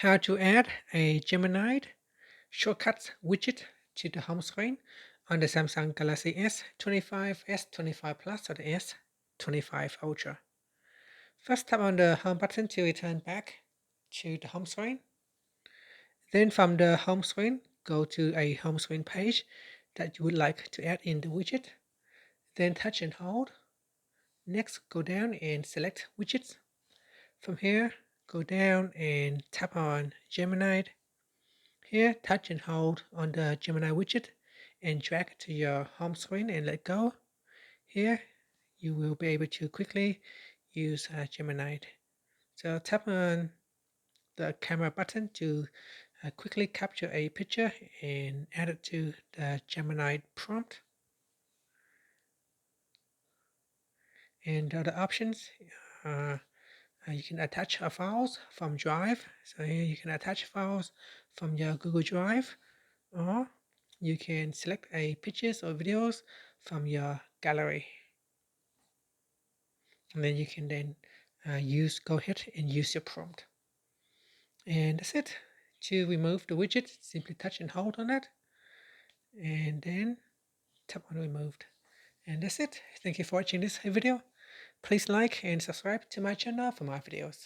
How to add a Gemini shortcuts widget to the home screen on the Samsung Galaxy S25, S25 Plus, or the S25 Ultra. First, tap on the home button to return back to the home screen. Then from the home screen, go to a home screen page that you would like to add in the widget. Then touch and hold. Next, go down and select widgets. From here, go down and tap on Gemini. Here, touch and hold on the Gemini widget and drag it to your home screen and let go. Here, you will be able to quickly use Gemini. So tap on the camera button to quickly capture a picture and add it to the Gemini prompt. And the other options, you can attach files from Drive. So here you can attach files from your Google Drive, or you can select a pictures or videos from your gallery. And then you can then go ahead and use your prompt. And that's it. To remove the widget, simply touch and hold on it, and then tap on removed. And that's it. Thank you for watching this video. Please like and subscribe to my channel for more videos.